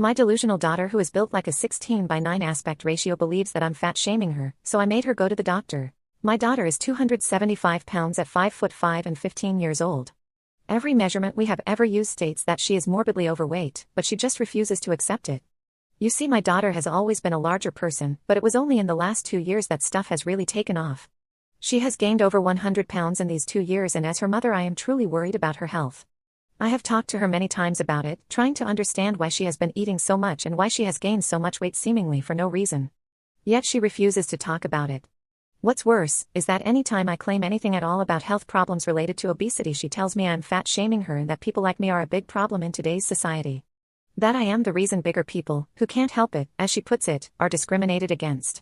My delusional daughter, who is built like a 16:9 aspect ratio, believes that I'm fat shaming her, so I made her go to the doctor. My daughter is 275 pounds at 5'5" and 15 years old. Every measurement we have ever used states that she is morbidly overweight, but she just refuses to accept it. You see, my daughter has always been a larger person, but it was only in the last 2 years that stuff has really taken off. She has gained over 100 pounds in these 2 years, and as her mother I am truly worried about her health. I have talked to her many times about it, trying to understand why she has been eating so much and why she has gained so much weight seemingly for no reason. Yet she refuses to talk about it. What's worse is that any time I claim anything at all about health problems related to obesity, she tells me I'm fat shaming her and that people like me are a big problem in today's society. That I am the reason bigger people, who can't help it, as she puts it, are discriminated against.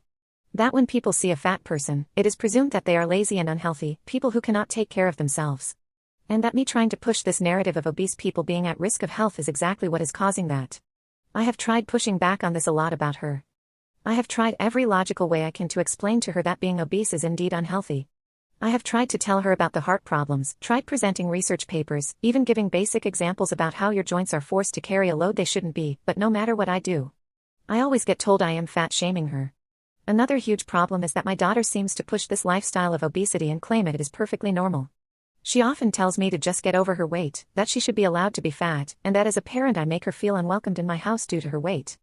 That when people see a fat person, it is presumed that they are lazy and unhealthy, people who cannot take care of themselves. And that me trying to push this narrative of obese people being at risk of health is exactly what is causing that. I have tried pushing back on this a lot about her. I have tried every logical way I can to explain to her that being obese is indeed unhealthy. I have tried to tell her about the heart problems, tried presenting research papers, even giving basic examples about how your joints are forced to carry a load they shouldn't be, but no matter what I do, I always get told I am fat shaming her. Another huge problem is that my daughter seems to push this lifestyle of obesity and claim it is perfectly normal. She often tells me to just get over her weight, that she should be allowed to be fat, and that as a parent I make her feel unwelcomed in my house due to her weight.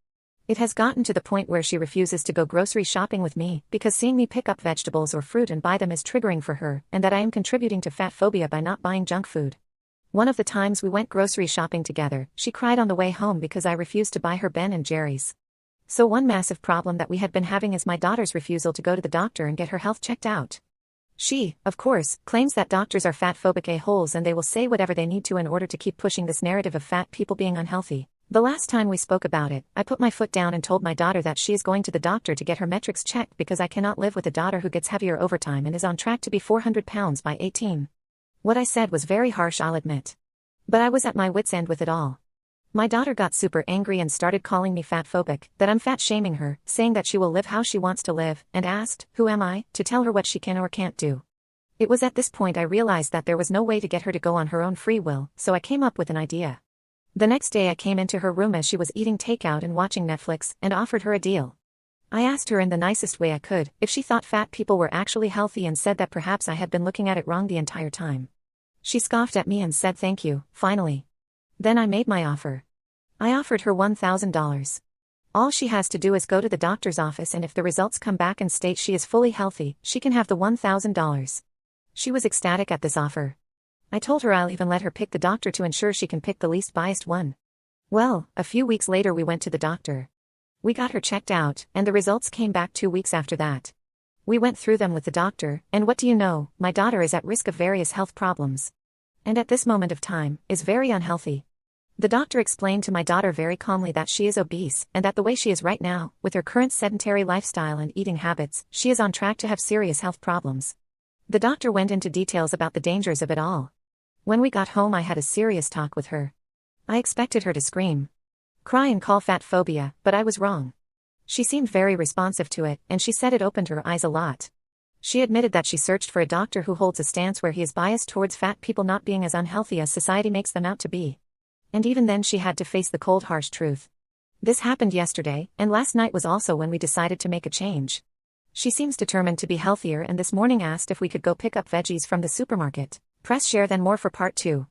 It has gotten to the point where she refuses to go grocery shopping with me because seeing me pick up vegetables or fruit and buy them is triggering for her, and that I am contributing to fat phobia by not buying junk food. One of the times we went grocery shopping together, she cried on the way home because I refused to buy her Ben & Jerry's. So one massive problem that we had been having is my daughter's refusal to go to the doctor and get her health checked out. She, of course, claims that doctors are fat-phobic a-holes and they will say whatever they need to in order to keep pushing this narrative of fat people being unhealthy. The last time we spoke about it, I put my foot down and told my daughter that she is going to the doctor to get her metrics checked because I cannot live with a daughter who gets heavier over time and is on track to be 400 pounds by 18. What I said was very harsh, I'll admit. But I was at my wit's end with it all. My daughter got super angry and started calling me fat-phobic, that I'm fat-shaming her, saying that she will live how she wants to live, and asked, who am I, to tell her what she can or can't do. It was at this point I realized that there was no way to get her to go on her own free will, so I came up with an idea. The next day I came into her room as she was eating takeout and watching Netflix, and offered her a deal. I asked her in the nicest way I could if she thought fat people were actually healthy and said that perhaps I had been looking at it wrong the entire time. She scoffed at me and said thank you, finally. Then I made my offer. I offered her $1,000. All she has to do is go to the doctor's office, and if the results come back and state she is fully healthy, she can have the $1,000. She was ecstatic at this offer. I told her I'll even let her pick the doctor to ensure she can pick the least biased one. Well, a few weeks later we went to the doctor. We got her checked out, and the results came back 2 weeks after that. We went through them with the doctor, and what do you know, my daughter is at risk of various health problems. And at this moment of time, is very unhealthy. The doctor explained to my daughter very calmly that she is obese, and that the way she is right now, with her current sedentary lifestyle and eating habits, she is on track to have serious health problems. The doctor went into details about the dangers of it all. When we got home I had a serious talk with her. I expected her to scream, cry and call fat phobia, but I was wrong. She seemed very responsive to it, and she said it opened her eyes a lot. She admitted that she searched for a doctor who holds a stance where he is biased towards fat people not being as unhealthy as society makes them out to be. And even then she had to face the cold harsh truth. This happened yesterday, and last night was also when we decided to make a change. She seems determined to be healthier, and this morning asked if we could go pick up veggies from the supermarket. Press share then more for part 2.